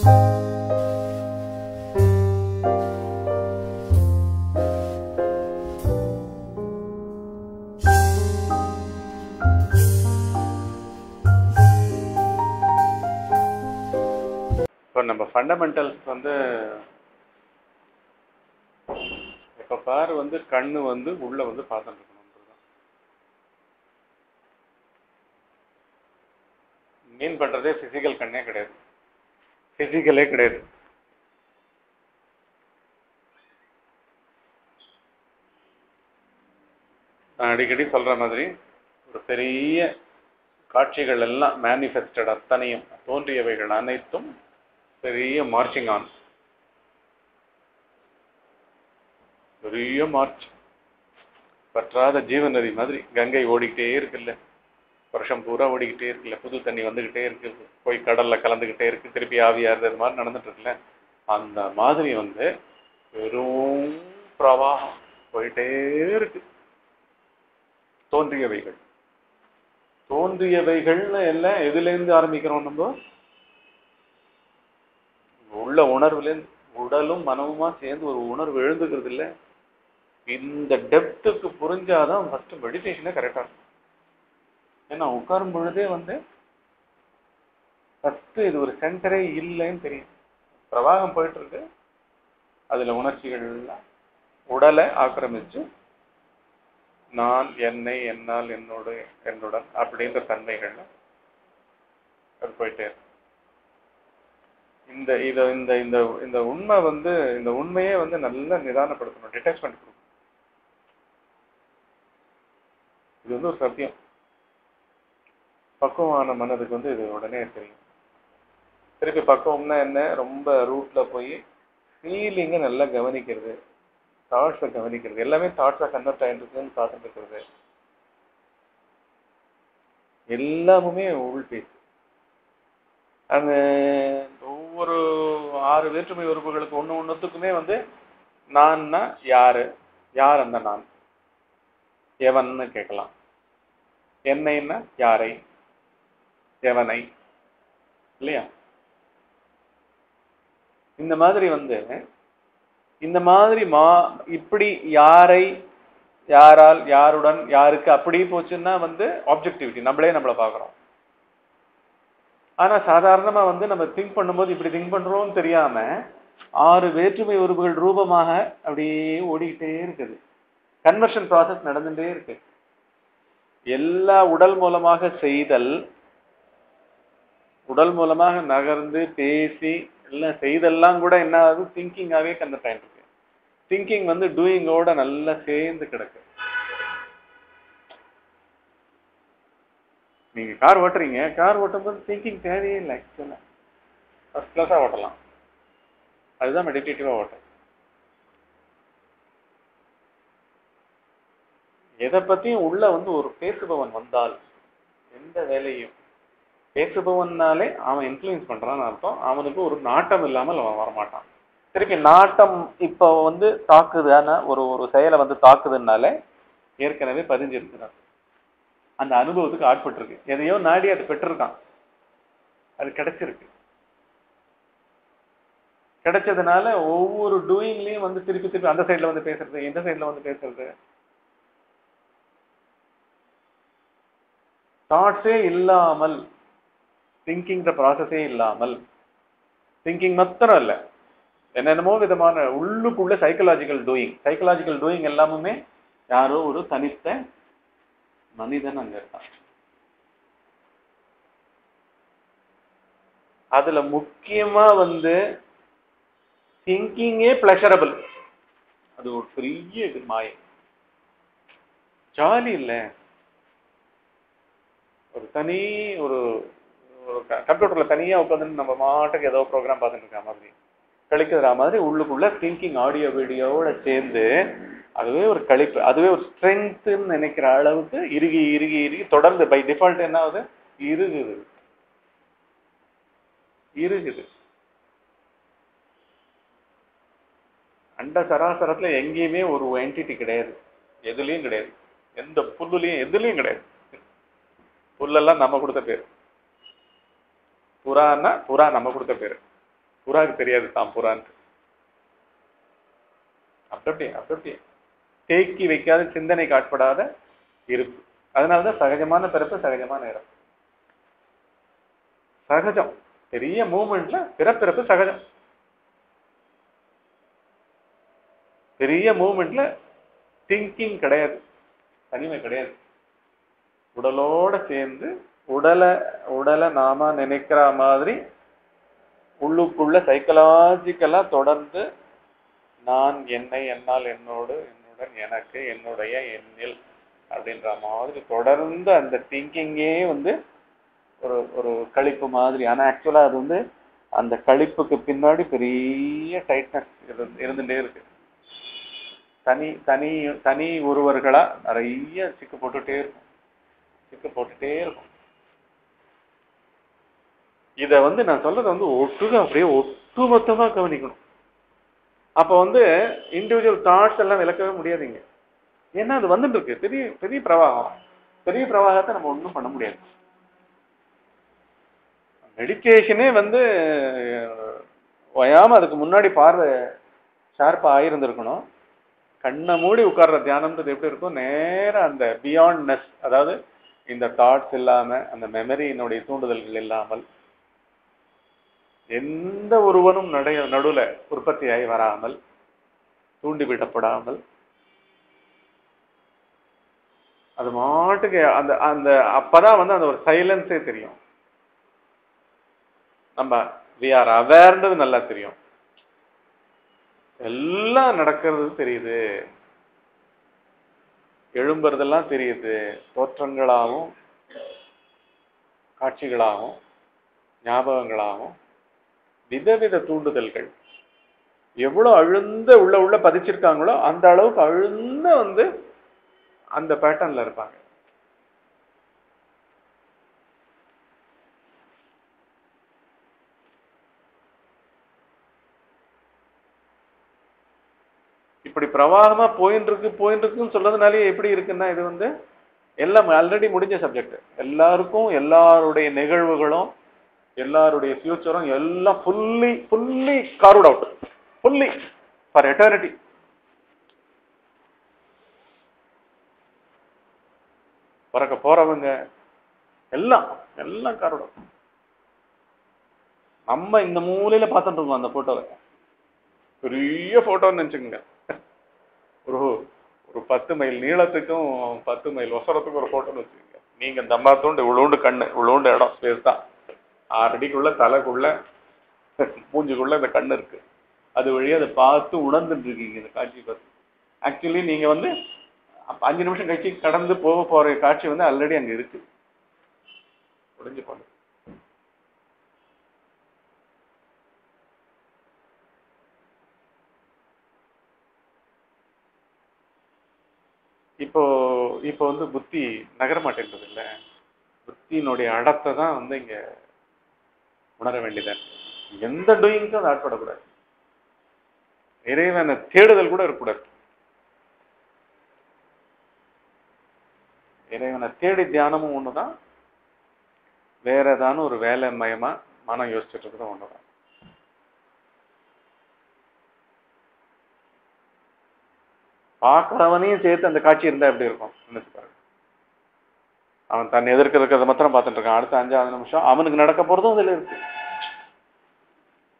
இப்போ நம்ம ஃபண்டமெண்டல்ஸ் வந்து இப்போ பாரு வந்து கண்ணு வந்து உள்ள வந்து பார்த்துட்டு இருக்கணும். மீன் பண்றதே பிசிக்கல் கண்ணே கிடையாது, பிசிக்கலே கிடையாது. நான் அடிக்கடி சொல்ற மாதிரி ஒரு பெரிய காட்சிகள் எல்லாம் மேனிஃபெஸ்டட் அத்தனையும் தோன்றியவைகள் அனைத்தும் பெரிய மார்ச்சிங் ஆன், பெரிய மார்ச். பற்றாத ஜீவநதி மாதிரி கங்கை ஓடிக்கிட்டே இருக்குல்ல, வருஷம் பூரா ஓடிக்கிட்டே இருக்குல்ல, புது தண்ணி வந்துகிட்டே இருக்கு, போய் கடல்ல கலந்துகிட்டே இருக்கு, திருப்பி ஆவியாகிறது மாதிரி நடந்துட்டு இருக்குல்ல. அந்த மாதிரி வந்து வெறும் பிரவாகம் போயிட்டே இருக்கு. தோன்றியவைகள் தோன்றியவைகள்னு எல்லாம் எதுல இருந்து ஆரம்பிக்கிறோம்? நம்ம உள்ள உணர்வுல இருந்து, உடலும் மனமுமா சேர்ந்து ஒரு உணர்வு எழுந்துக்கிறது இல்லை. இந்த டெப்த்துக்கு புரிஞ்சாதான் ஃபர்ஸ்ட் மெடிடேஷனே கரெக்டா இருக்கும். ஏன்னா உட்காரும் பொழுதே வந்து ஃபர்ஸ்ட் இது ஒரு சென்டரே இல்லைன்னு தெரியும். பிரவாகம் போயிட்டு இருக்கு, அதுல உணர்ச்சிகள் எல்லாம் உடலை ஆக்கிரமிச்சு நான், என்னை, என்னால், என்னோட, என்னுடன் அப்படின்ற தன்மைகள்ல அது போயிட்டே இருக்கு. இந்த உண்மை வந்து, இந்த உண்மையே வந்து நல்லா நிதானப்படுத்தணும், டிட்டாச்மெண்ட் கொடுக்கணும். இது வந்து ஒரு சத்தியம். பக்குவமான மனதுக்கு வந்து இது உடனே தெரியும். திருப்பி பக்குவம்னா என்ன? ரொம்ப ரூட்ல போய் ஃபீலிங்கை நல்லா கவனிக்கிறது, தாட்ஸை கவனிக்கிறது, எல்லாமே தாட்ஸா கன்வெர்ட் ஆகிருக்குன்னு பார்த்துட்டு இருக்கிறது, எல்லாமுமே உள் பேசு. அந்த ஒவ்வொரு 6 வேற்றுமை உறுப்புகளுக்கு ஒண்ணுத்துக்குமே வந்து நான்னா யாரு, யார் அந்த நான், எவன்னு கேட்கலாம். என்னைன்னா யாரை, எவனை, இல்லையா? இந்த மாதிரி வந்து இந்த மாதிரி இப்படி யாரை, யாரால், யாருடன், யாருக்கு அப்படி போச்சுன்னா வந்து ஆப்ஜெக்டிவிட்டி, நம்மளை பார்க்குறோம். ஆனா சாதாரணமா வந்து நம்ம திங்க் பண்ணும்போது இப்படி திங்க் பண்றோம்னு தெரியாம 6 வேற்றுமை உறுப்புகள் ரூபமாக அப்படியே ஓடிக்கிட்டே இருக்குது. கன்வர்ஷன் ப்ராசஸ் நடந்துட்டே இருக்கு. எல்லா உடல் மூலமாக செய்தல், உடல் மூலமாக நகர்ந்து பேசி எல்லாம் செய்தெல்லாம் கூட என்ன ஆகுது? திங்கிங்காவே கன்வெர்ட் ஆயிட்டு இருக்கு. திங்கிங் வந்து டூயிங்கோட நல்லா சேர்ந்து கிடக்கு. நீங்க கார் ஓட்டுறீங்க, கார் ஓட்டும் போது திங்கிங் தேவையே இல்லை. ஆக்சுவலா ஃபர்ஸ்ட் கிளாஸா ஓட்டலாம். அதுதான் மெடிடேட்டிவா ஓட்டம். எதை பத்தியும் உள்ள வந்து ஒரு பேசுபவன் வந்தால், எந்த வேலையும் பேசுபவன்னாலே அவன் இன்ஃப்ளூயன்ஸ் பண்றான்னு அர்த்தம். அவனுக்கு ஒரு நாட்டம் இல்லாமல் அவன் வரமாட்டான். திருப்பி நாட்டம் இப்போ வந்து தாக்குதுன்னா, ஒரு செயலை வந்து தாக்குதுன்னாலே ஏற்கனவே பதிஞ்சிருக்கிறான், அந்த அனுபவத்துக்கு ஆட்பட்டிருக்கு, எதையோ நாடி அது பெற்றிருக்கான், அது கிடைச்சிருக்கு. கிடைச்சதுனால ஒவ்வொரு டூயிங்லயும் வந்து திருப்பி திருப்பி அந்த சைட்ல வந்து பேசுறது, இந்த சைட்ல வந்து பேசுறது, தாட்ஸே இல்லாமல், திங்கிங் ப்ராசஸே இல்லாமல், திங்கிங் மாத்திரம் இல்லை, என்னென்னமோ விதமான உள்ளுக்குள்ள சைக்கலாஜிக்கல் டூயிங் எல்லாமுமே யாரோ ஒரு தனித்த மனிதன் அங்க இருக்கான். அதுல முக்கியமா வந்து திங்கிங்கே பிளஷரபிள், அது ஒரு பெரிய இது மாயம், ஜாலி இல்லை. ஒரு தனி ஒரு கம்ப்யூட்டர்ல தனியா உட்காந்து நம்ம மாட்டுக்கு ஏதோ ப்ரோக்ராம் பார்த்துட்டு இருக்க மாதிரி கழிக்கிற மாதிரி உள்ளுக்குள்ள திங்கிங் ஆடியோ வீடியோவோட சேர்ந்து அதுவே ஒரு கழிப்பு, அதுவே ஒரு ஸ்ட்ரென்த்ன்னு நினைக்கிற அளவுக்கு இறுகி இறுகி இறுகி தொடர்ந்து பை டிஃபால்ட் என்ன ஆகுது? இறுகுது. அண்ட சராசரத்துல எங்கேயுமே ஒரு என்டிட்டி கிடையாது, எதுலயும் கிடையாது, எந்த புல்லுலயும் எதுலயும் கிடையாது. புல்லெல்லாம் நம்ம கொடுத்த பேரு, புறான்னா புறா நம்ம கொடுத்த பேரு, புறாக்கு தெரியாது தான் புறான்னு. அப்படி தேக்கி வைக்காத, சிந்தனை காட்படாத இருப்பு. அதனாலதான் சகஜமான பிறப்பு, சகஜமான இறப்பு. சகஜம். பெரிய மூவ்மெண்ட்ல பிறப்பிறப்பு சகஜம். பெரிய மூவ்மெண்ட்ல திங்கிங் கிடையாது, தனிமை கிடையாது. உடலோட சேர்ந்து உடலை நாம நினைக்கிற மாதிரி உள்ளுக்குள்ள சைக்கலாஜிக்கலா தொடர்ந்து நான், என்னை, என்னால், என்னோடு, என்னுடன், எனக்கு, என்னுடைய, என்னில் அப்படின்ற மாதிரி தொடர்ந்து அந்த திங்கிங்கே ஒரு ஒரு கழிப்பு மாதிரி. ஆனா ஆக்சுவலா அது அந்த கழிப்புக்கு பின்னாடி பெரிய டைட்னஸ் இருந்துட்டே இருக்கு. தனி தனி தனி ஒருவர்களா நிறைய சிக்கு போட்டுட்டே இருக்கும். இத நான் சொல்றது அப்படியே ஒட்டுமொத்தமா கவனிக்கணும். அப்ப இண்டிவிஜுவல் தாட்ஸ் எல்லாம் விளக்கவே முடியாதுங்க. ஏன்னா அது வந்துட்டு இருக்கு, பெரிய பெரிய பிரவாகம். பெரிய பிரவாகத்தை நம்ம ஒன்றும் பண்ண முடியாது. மெடிடேஷனே ஓயாம அதுக்கு முன்னாடி பார்வை ஷார்ப்பா ஆயிருந்திருக்கணும். கண்ணை மூடி உட்கார்ற தியானம்ன்றது எப்படி இருக்கும்? நேரம் அந்த பியாண்ட்னஸ், அதாவது இந்த தாட்ஸ் இல்லாம, அந்த மெமரியினுடைய தூண்டுதல்கள் இல்லாமல், எந்த ஒருவனும் நடுவுல உற்பத்தியாகி வராமல், தூண்டிவிடப்படாமல், அது மாட்டுக்கு அந்த அந்த அப்பதான் அந்த ஒரு சைலன்ஸே தெரியும். நம்ம வி ஆர் அவேர்ன்றது நல்லா தெரியும். எல்லாம் நடக்கிறது தெரியுது, எழும்புறதெல்லாம் தெரியுது. தோற்றங்களாகவும் காட்சிகளாகவும் ஞாபகங்களாகவும் விதவித தூண்டுதல்கள் எவ்வளவு அழுந்த உள்ள பதிச்சிருக்காங்களோ அந்த அளவுக்கு அழுந்த அந்த பேட்டர்ன்ல இருப்பாங்க. இப்படி பிரவாகமா போயின்னு இருக்குன்னு சொல்றதுனாலே எப்படி இருக்குன்னா, இது எல்லாம் ஆல்ரெடி முடிஞ்ச சப்ஜெக்ட். எல்லாருக்கும் எல்லாருடைய நிகழ்வுகளும் எல்லாருடைய ஃபியூச்சரும் எல்லாம் fully கார்வ்ட் out, fully for eternity. பிறக்க போறவங்க எல்லாம் கார்வ்ட் அவுட். நம்ம இந்த மூலையில பார்த்துட்டு இருக்கோம் அந்த போட்டோவை. பெரிய போட்டோன்னு நினைச்சுக்கோங்க. ஒரு 10 மைல் நீளத்துக்கும் 10 மைல் ஒசரத்துக்கும் ஒரு போட்டோன்னு வச்சுக்கோங்க. நீங்க தம்பாத்தோண்டு இவ்வளோண்டு கண்ணு, இவ்வளோண்டு இடம், ஸ்பேஸ் தான். 6 அடிக்குள்ள தலைக்குள்ள மூஞ்சுக்குள்ள இந்த கண்ணு இருக்கு. அது வழியா அதை பார்த்து உணர்ந்துட்டு இருக்கீங்க இந்த காட்சி பார்த்து. ஆக்சுவலி நீங்க 5 நிமிஷம் கழிச்சு கடந்து போற காட்சி ஆல்ரெடி அங்க இருக்கு, முடிஞ்சு போன. இப்போ புத்தி நகர மாட்டேன்றது இல்லை. புத்தியினுடைய அடத்தை தான் இங்க உணர வேண்டியதான். எந்த டூயிங்க்கும் அது ஆட்படக்கூடாது. இறைவனை தேடுதல் கூட இருக்கக்கூடாது. இறைவனை தேடி தியானமும் ஒண்ணுதான், வேற ஏதானும் ஒரு வேலை மயமா மனம் யோசிச்சுட்டு இருக்கிறதும் ஒண்ணுதான். பார்க்கிறவனையும் சேர்த்து அந்த காட்சி இருந்தா எப்படி இருக்கும் நினைச்சு பாருங்க. அவன் தன் எதிர்க்க இருக்கிறத மாத்திரம் பார்த்துட்டு இருக்கான். அடுத்த 5வது நிமிஷம் அவனுக்கு நடக்க போறதும் அதுல இருக்கு.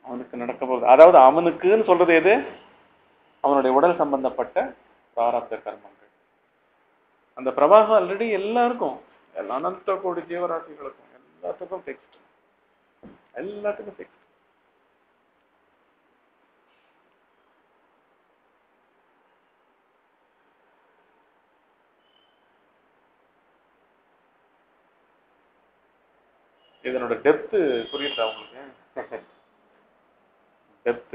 அவனுக்கு நடக்க போறது, அதாவது அவனுக்குன்னு சொல்றது எது? அவனுடைய உடல் சம்பந்தப்பட்ட பிராரப்த கர்மங்கள். அந்த பிரவாகம் ஆல்ரெடி எல்லாருக்கும், அனந்த கோடி ஜீவராசிகளுக்கும் எல்லாத்துக்கும் ஃபிக்ஸ்ட். எல்லாத்துக்கும் ஃபிக்ஸ்ட். இதனோட டெப்த் புரியுதா உங்களுக்கு? டெப்த்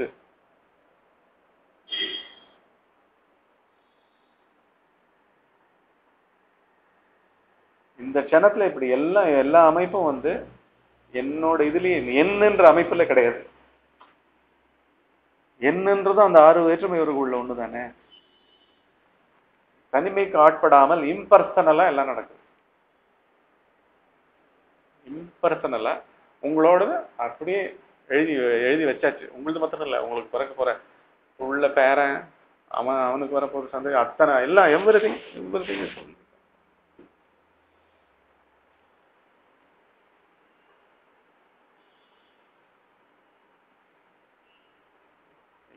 இந்த க்ஷணத்துல இப்படி எல்லா அமைப்பும் என்னோட இதுலயே என்னன்ற அமைப்புல கிடையாது. என்னன்றதும் அந்த 6 வேற்றுமை உள்ள ஒண்ணுதானே. தனிமைக்கு ஆட்படாமல் இம்பர்சனலா எல்லாம் நடக்குது. இம்பர்சனலா உங்களோட அப்படியே எழுதி எழுதி வச்சாச்சு. உங்களுக்கு மாத்திரம் இல்லை, உங்களுக்கு பிறக்க போற உள்ள பேரன், அவனுக்கு வரப்போற சந்தேகம் அத்தனை எல்லாம் எவ்ரிதிங் சொல்லு.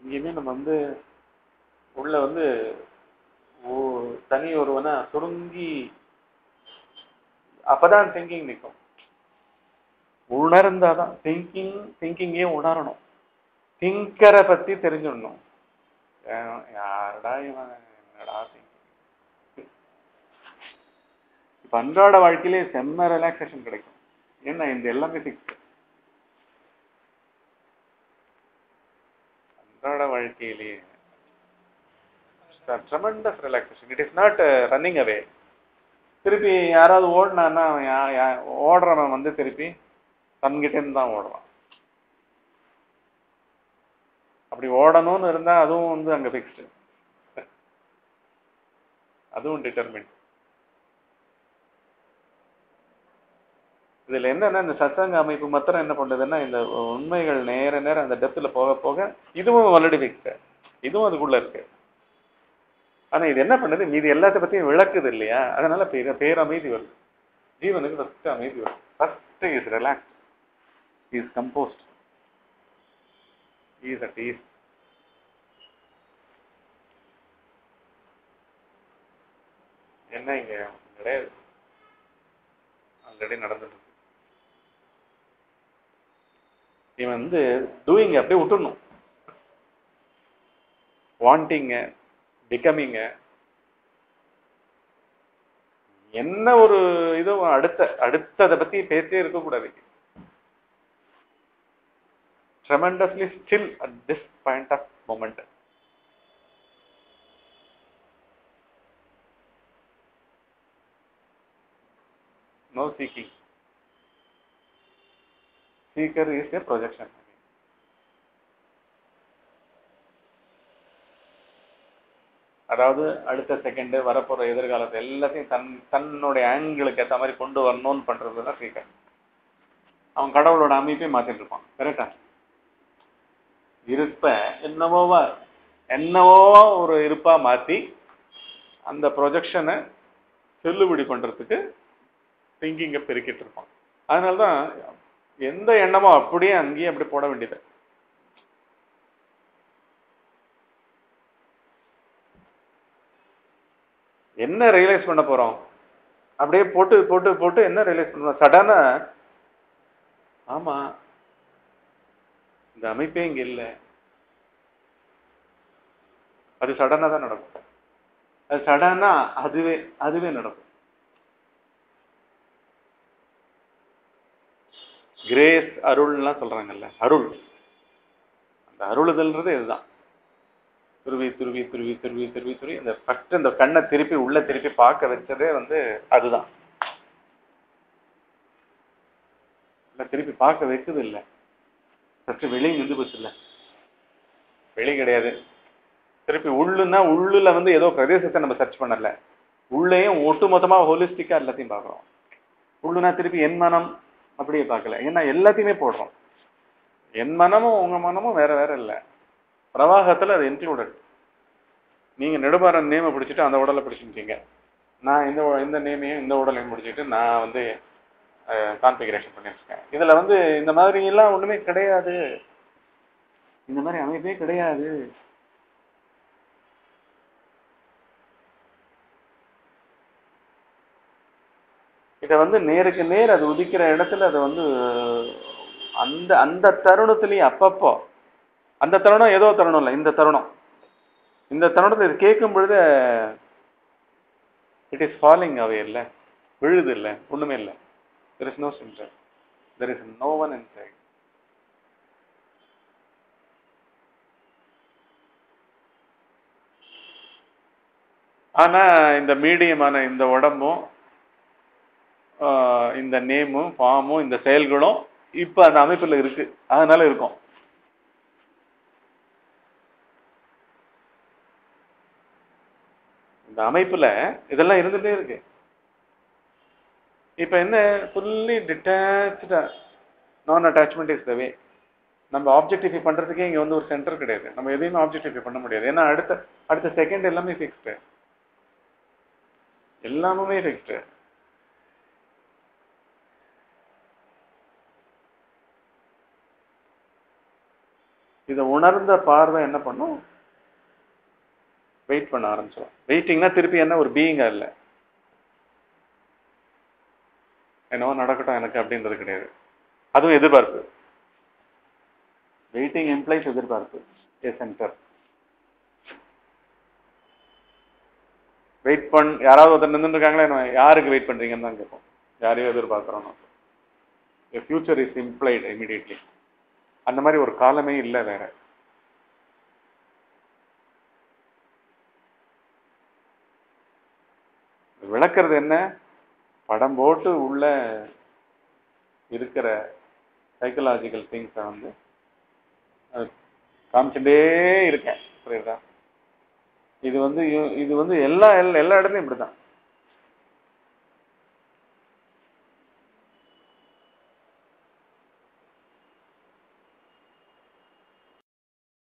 எங்கேயுமே நம்ம வந்து உள்ள வந்து தனி ஒருவனா சுருங்கி அப்பதான் திங்கிங் நிற்கும். உணர்ந்தாதான் திங்கிங்கே உணரணும். திங்கரை பத்தி தெரிஞ்சிடணும். யாரடா இவன், என்னடா திங்கிங். இப்ப அன்றாட வாழ்க்கையிலே செம்ம ரிலாக்ஸேஷன் கிடைக்கும். ஏன்னா இந்த எல்லாமே திங்க் அன்றாட வாழ்க்கையிலேயே tremendous relaxation. It is not running away. திருப்பி யாராவது ஓடினான்னா ஓடுறவன் வந்து திருப்பி தன்கிட்டேருந்து தான் ஓடுறான். அப்படி ஓடணும்னு இருந்தா அதுவும் வந்து அங்க ஃபிக்ஸ்டு, அதுவும் டிட்டர்மின். இதுல என்னன்னா இந்த சத்சங்க அமைப்பு மாத்திரம் என்ன பண்றதுன்னா இந்த உண்மைகள் நேர நேரம் அந்த டெப்த்ல போக போக இதுவும் ஆல்ரெடி ஃபிக்ஸ்டு, இதுவும் அதுக்குள்ள இருக்கு. ஆனா இது என்ன பண்ணுது, மீது எல்லாத்த பத்தியும் விளக்குது இல்லையா, அதனால பேரமைதி வருது. ஜீவனுக்கு ஃபர்ஸ்ட் அமைதி வருது. First is relax, is composed, is at is. என்ன இங்க கிடையாது, ஆல்ரெடி நடந்துட்டு. இவன் வந்து டூயிங் அப்படியே விட்டுடணும். வாண்டிங்க, பிகமிங்க, என்ன ஒரு இதுவும் அடுத்ததை பத்தி பேசவே இருக்கக்கூடாது. tremendously still at this point of moment. No seeking. Seeker is a projection. அதாவது அடுத்த செகண்ட் வரப்போற எதிர்காலத்தை எல்லாத்தையும் தன்னுடைய ஆங்கிளுக்கு ஏற்ற மாதிரி கொண்டு வரணும்னு பண்றதுதான் சீக்கர். அவன் கடவுளோட அமைப்பையும் மாத்திட்டு இருப்பான். கரெக்டா? இருப்ப என்னவோ ஒரு இருப்பா மாத்தி அந்த ப்ரொஜெக்ஷனை செல்லுபடி பண்றதுக்கு திங்கிங்க பெருக்கிட்டு இருப்பான். அதனால்தான் எந்த எண்ணமோ அப்படியே அங்கேயே அப்படி போட வேண்டியது. என்ன ரியலைஸ் பண்ண போறோம், அப்படியே போட்டு போட்டு போட்டு என்ன ரியலைஸ் பண்ணுவோம் சடனா, ஆமா இந்த அமைப்பே இங்க இல்லை, அது சடனா தான் நடக்கும். அது சடனா அதுவே நடக்கும். கிரேஸ் அருள்லாம் சொல்றாங்கல்ல, அருள், அந்த அருளுதல்ன்றது இதுதான். துருவி துருவி துருவி துருவி துருவி துருவி இந்த ஃபர்ஸ்ட் இந்த கண்ணை திருப்பி உள்ள திருப்பி பார்க்க வச்சதே வந்து அதுதான். திருப்பி பார்க்க வைக்குது இல்லை, ஃபர்ஸ்ட் வெளியே நின்று போச்சு இல்லை, வெளி கிடையாது. திருப்பி உள்ளுன்னா உள்ளுல வந்து ஏதோ பிரதேசத்தை நம்ம சர்ச் பண்ணல, உள்ளேயும் ஒட்டு மொத்தமா ஹோலிஸ்டிக்கா எல்லாத்தையும் பார்க்குறோம். உள்ளுனா திருப்பி என் மனம் அப்படியே பார்க்கல, ஏன்னா எல்லாத்தையுமே போடுறோம். என் மனமும் உங்க மனமும் வேற வேற இல்லை, பிரவாகத்துல அது இன்க்ளூடட். நீங்க நெடுமாறன் நேமை பிடிச்சிட்டு அந்த உடலை பிடிச்சிருக்கீங்க, நான் இந்த நேமையும் இந்த உடலையும் பிடிச்சிட்டு நான் வந்து கான்ஃபிகரேஷன் பண்ணியிருக்கேன். இதுல வந்து இந்த மாதிரி எல்லாம் ஒண்ணுமே கிடையாது, இந்த மாதிரி அமைப்பே கிடையாது. இதை வந்து நேருக்கு நேர் அது உதிக்கிற இடத்துல அது வந்து அந்த அந்த தருணத்திலேயே அப்பப்போ அந்த தருணம் ஏதோ தருணம் இல்லை, இந்த தருணத்தை இது கேட்கும் பொழுது இட் இஸ் ஃபாலிங் அவே இல்லை, விழுது இல்லை, ஒண்ணுமே இல்லை. there is no symptom, there is no one inside. ஆனா இந்த மீடியமான இந்த உடம்பும் இந்த நேமும் ஃபார்மும் இந்த செயல்களும் இப்ப அந்த அமைப்புல இருக்கு, அதனால இருக்கும். இந்த அமைப்புல இதெல்லாம் இருந்துட்டே இருக்கு. இப்ப என்ன, ஃபுல்லி டிட்டாச்டா, நான் அட்டாச்மெண்ட் இஸ் த வே. நம்ம ஆப்ஜெக்டிஃபை பண்றதுக்கே இங்க வந்து ஒரு சென்டர் கிடையாது. நம்ம எதையுமே ஆப்ஜெக்டிஃபை பண்ண முடியாது. ஏன்னா அடுத்த அடுத்த செகண்ட் எல்லாமே ஃபிக்ஸ்டு, எல்லாமே ஃபிக்ஸ்டு. இதை உணர்ந்த பார்வை என்ன பண்ணும்? வெயிட் பண்ண ஆரம்பிச்சிடும். வெயிட்டிங்னா திருப்பி என்ன, ஒரு பீயிங்கா இல்லை, என்னவோ நடக்கட்டும் எனக்கு அப்படின்றது கிடையாது. அதுவும் எதிர்பார்ப்பு. வெயிட்டிங் இம்ப்ளைஸ் எதிர்பார்ப்பு. ஏ சென்டர் வெயிட் யாராவது ஒருத்தர் நின்று இருக்காங்களா, என்ன யாருக்கு வெயிட் பண்றீங்கன்னு தான் கேட்போம். யாரையும் எதிர்பார்க்கிறோம். Future is implied immediately. அந்த மாதிரி ஒரு காலமே இல்லை வேற. விளக்குறது என்ன? படம் போட்டு உள்ள இருக்கிற சைக்கலாஜிக்கல் திங்ஸை வந்து காமிச்சுட்டே இருக்கேன். புரியுதா? இது வந்து எல்லா எல்லா இடத்துலையும் இப்படிதான்.